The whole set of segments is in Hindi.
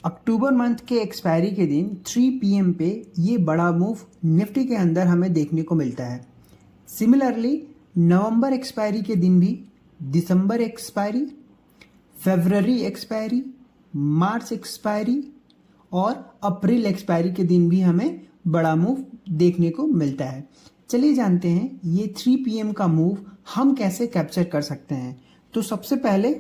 अक्टूबर मंथ के एक्सपायरी के दिन 3 पीएम पे ये बड़ा मूव निफ्टी के अंदर हमें देखने को मिलता है। सिमिलरली नवंबर एक्सपायरी के दिन भी दिसंबर एक्सपायरी, फरवरी एक्सपायरी, मार्च एक्सपायरी और अप्रैल एक्सपायरी के दिन भी हमें बड़ा मूव देखने को मिलता है। चलिए जानते हैं ये 3 पीएम का मूव हम कैसे कैप्चर कर सकते हैं। तो सबसे पहले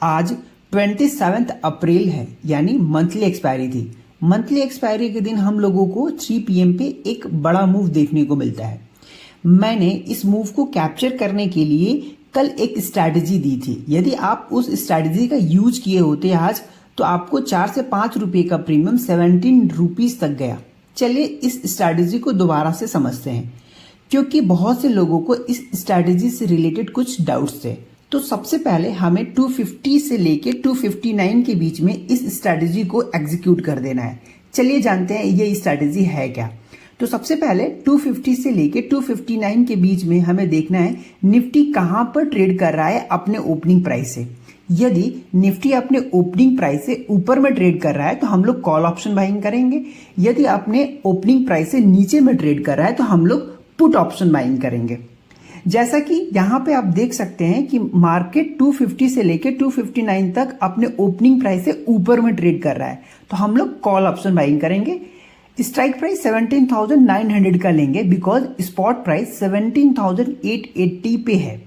आज 27 अप्रैल है, यानी मंथली एक्सपायरी थी। मंथली एक्सपायरी के दिन हम लोगों को 3 पीएम पे एक बड़ा मूव देखने को मिलता है। मैंने इस मूव को कैप्चर करने के लिए कल एक स्ट्रैटेजी दी थी। यदि आप उस स्ट्रैटेजी का यूज किए होते आज तो आपको 4 से 5 रुपए का प्रीमियम 17 रुपीज तक गया। चलिए इस स्ट्रैटेजी को दोबारा से समझते हैं, क्योंकि बहुत से लोगों को इस स्ट्रैटेजी से रिलेटेड कुछ डाउट्स थे। तो सबसे पहले हमें 250 से लेके 259 के बीच में इस स्ट्रैटेजी को एग्जीक्यूट कर देना है। चलिए जानते हैं ये स्ट्रैटेजी है क्या। तो सबसे पहले 250 से लेके 259 के बीच में हमें देखना है निफ्टी कहां पर ट्रेड कर रहा है अपने ओपनिंग प्राइस से। यदि निफ्टी अपने ओपनिंग प्राइस से ऊपर में ट्रेड कर रहा है तो हम लोग कॉल ऑप्शन बाइंग करेंगे। यदि अपने ओपनिंग प्राइस से नीचे में ट्रेड कर रहा है तो हम लोग पुट ऑप्शन बाइंग करेंगे। जैसा कि यहाँ पे आप देख सकते हैं कि मार्केट 250 से लेके 259 तक अपने ओपनिंग प्राइस से ऊपर में ट्रेड कर रहा है, तो हम लोग कॉल ऑप्शन बाइंग करेंगे। स्ट्राइक प्राइस 17,900 का लेंगे बिकॉज स्पॉट प्राइस 17,880 पे है।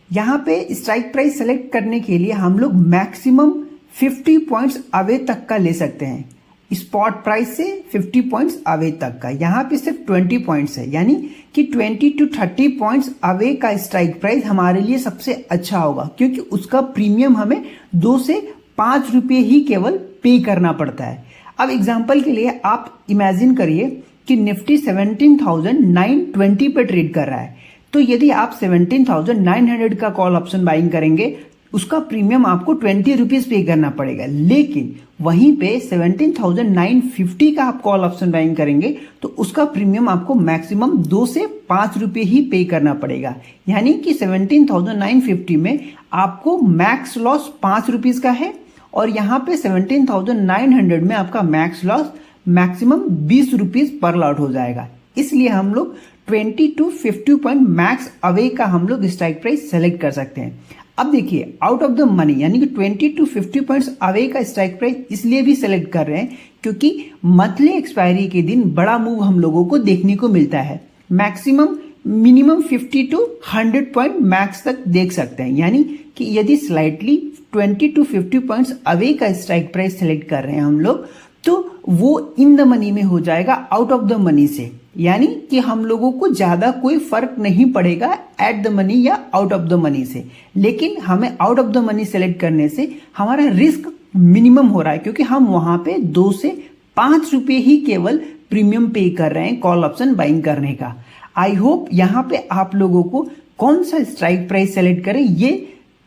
यहाँ पे स्ट्राइक प्राइस सेलेक्ट करने के लिए हम लोग मैक्सिमम 50 पॉइंट्स अवे तक का ले सकते हैं। स्पॉट प्राइस से 50 पॉइंट्स अवे तक का, यहाँ पे सिर्फ 20 पॉइंट्स है, यानी कि 20 to 30 पॉइंट्स अवे का स्ट्राइक प्राइस हमारे लिए सबसे अच्छा होगा, क्योंकि उसका प्रीमियम हमें 2 से 5 रुपये ही केवल पे करना पड़ता है। अब एग्जांपल के लिए आप इमेजिन करिए कि निफ्टी 17,920 पे ट्रेड कर रहा है, तो यदि आप 17,900 का कॉल ऑप्शन बाइंग करेंगे उसका प्रीमियम आपको 20 रुपीज पे करना पड़ेगा। लेकिन वहीं पे 17,950 का आप कॉल ऑप्शन बाइंग करेंगे तो उसका प्रीमियम आपको मैक्सिमम 2 से 5 रुपये ही पे करना पड़ेगा, यानी कि 17,950 में आपको मैक्स लॉस 5 रुपीज का है और यहाँ पे 17,900 में आपका max loss maximum 20 rupees per lot हो जाएगा। इसलिए हम लोग 20 to 50 पॉइंट मैक्स अवे का हम लोग स्ट्राइक प्राइस सेलेक्ट कर सकते हैं। अब देखिए आउट ऑफ द मनी, यानी कि 20 to 50 पॉइंट्स अवे का स्ट्राइक प्राइस इसलिए भी सेलेक्ट कर रहे हैं क्योंकि मंथली एक्सपायरी के दिन बड़ा मूव हम लोगों को देखने को मिलता है। Maximum minimum 50 to 100 point max तक देख सकते हैं, यानी कि यदि स्लाइटली 20 to 50 पॉइंट्स अवे का स्ट्राइक प्राइस सेलेक्ट कर रहे हैं हम लोग तो वो इन द मनी में हो जाएगा आउट ऑफ द मनी से, यानी कि हम लोगों को ज्यादा कोई फर्क नहीं पड़ेगा एट द मनी या आउट ऑफ द मनी से। लेकिन हमें out of the money select करने से हमारा रिस्क मिनिमम हो रहा है, क्योंकि हम वहां पे 2 से 5 रुपये ही केवल प्रीमियम पे कर रहे हैं कॉल ऑप्शन बाइंग करने का। आई होप यहाँ पे आप लोगों को कौन सा स्ट्राइक प्राइस सेलेक्ट करें ये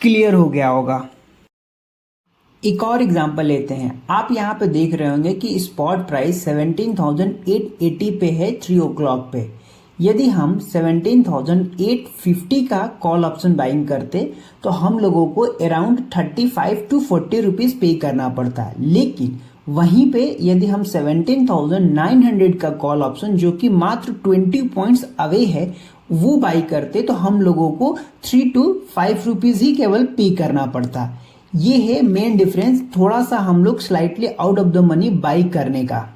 क्लियर हो गया होगा। एक और एग्जांपल लेते हैं। आप यहाँ पे देख रहे होंगे कि स्पॉट प्राइस 17,880 पे है 3 o'clock पे। यदि हम 17,850 का कॉल ऑप्शन बाइंग करते तो हम लोगों को अराउंड 35 to 40 रुपीज पे करना पड़ता है। लेकिन वहीं पे यदि हम 17,900 का कॉल ऑप्शन जो कि मात्र 20 पॉइंट्स अवे है वो बाई करते तो हम लोगों को 3 to 5 रुपीज ही केवल पे करना पड़ता। ये है मेन डिफरेंस, थोड़ा सा हम लोग slightly out of the money by करने का।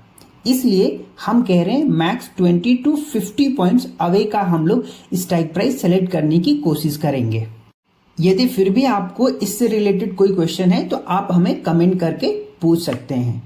इसलिए हम कह रहे हैं मैक्स 20 to 50 पॉइंट्स अवे का हम लोग स्ट्राइक प्राइस सेलेक्ट करने की कोशिश करेंगे। यदि फिर भी आपको इससे रिलेटेड कोई क्वेश्चन है तो आप हमें कमेंट करके पूछ सकते हैं।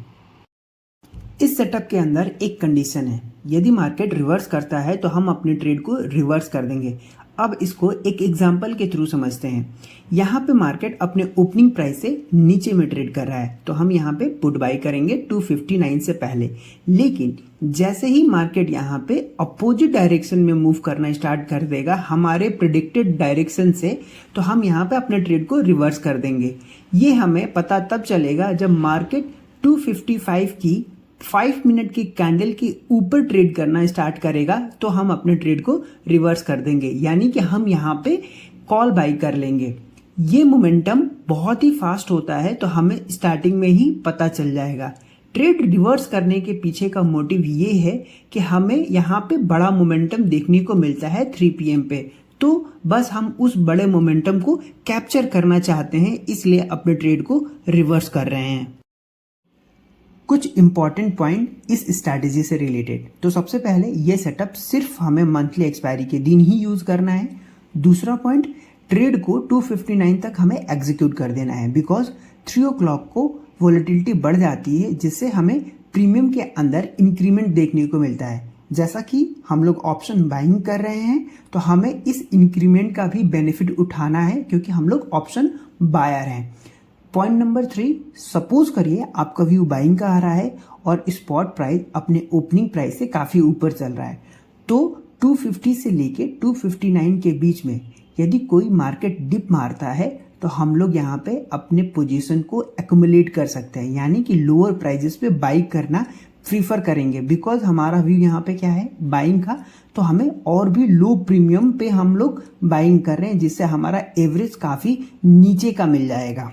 इस सेटअप के अंदर एक कंडीशन है, यदि मार्केट रिवर्स करता है तो हम अपने ट्रेड को रिवर्स कर देंगे। अब इसको एक एग्जाम्पल के थ्रू समझते हैं। यहाँ पे मार्केट अपने ओपनिंग प्राइस से नीचे में ट्रेड कर रहा है तो हम यहाँ पे पुट बाई करेंगे 259 से पहले। लेकिन जैसे ही मार्केट यहाँ पे अपोजिट डायरेक्शन में मूव करना स्टार्ट कर देगा हमारे प्रिडिक्टेड डायरेक्शन से, तो हम यहाँ पे अपने ट्रेड को रिवर्स कर देंगे। ये हमें पता तब चलेगा जब मार्केट 255 की 5 मिनट की कैंडल के ऊपर ट्रेड करना स्टार्ट करेगा तो हम अपने ट्रेड को रिवर्स कर देंगे, यानी कि हम यहाँ पे कॉल बाई कर लेंगे। ये मोमेंटम बहुत ही फास्ट होता है तो हमें स्टार्टिंग में ही पता चल जाएगा। ट्रेड रिवर्स करने के पीछे का मोटिव ये है कि हमें यहाँ पे बड़ा मोमेंटम देखने को मिलता है 3 PM पे, तो बस हम उस बड़े मोमेंटम को कैप्चर करना चाहते हैं, इसलिए अपने ट्रेड को रिवर्स कर रहे हैं। कुछ इंपॉर्टेंट पॉइंट इस स्ट्रैटेजी से रिलेटेड। तो सबसे पहले ये सेटअप सिर्फ हमें मंथली एक्सपायरी के दिन ही यूज करना है। दूसरा पॉइंट, ट्रेड को 259 तक हमें एग्जीक्यूट कर देना है, बिकॉज 3 o'clock को वोलेटिलिटी बढ़ जाती है, जिससे हमें प्रीमियम के अंदर इंक्रीमेंट देखने को मिलता है। जैसा कि हम लोग ऑप्शन बाइंग कर रहे हैं तो हमें इस इंक्रीमेंट का भी बेनिफिट उठाना है, क्योंकि हम लोग ऑप्शन बायर हैं। पॉइंट नंबर 3, सपोज करिए आपका व्यू बाइंग का आ रहा है और स्पॉट प्राइस अपने ओपनिंग प्राइस से काफ़ी ऊपर चल रहा है, तो 250 से लेके 259 के बीच में यदि कोई मार्केट डिप मारता है तो हम लोग यहाँ पे अपने पोजीशन को एक्युमुलेट कर सकते हैं, यानी कि लोअर प्राइजेस पे बाई करना प्रीफर करेंगे, बिकॉज हमारा व्यू यहाँ पे क्या है, बाइंग का। तो हमें और भी लो प्रीमियम पे हम लोग बाइंग कर रहे हैं, जिससे हमारा एवरेज काफ़ी नीचे का मिल जाएगा।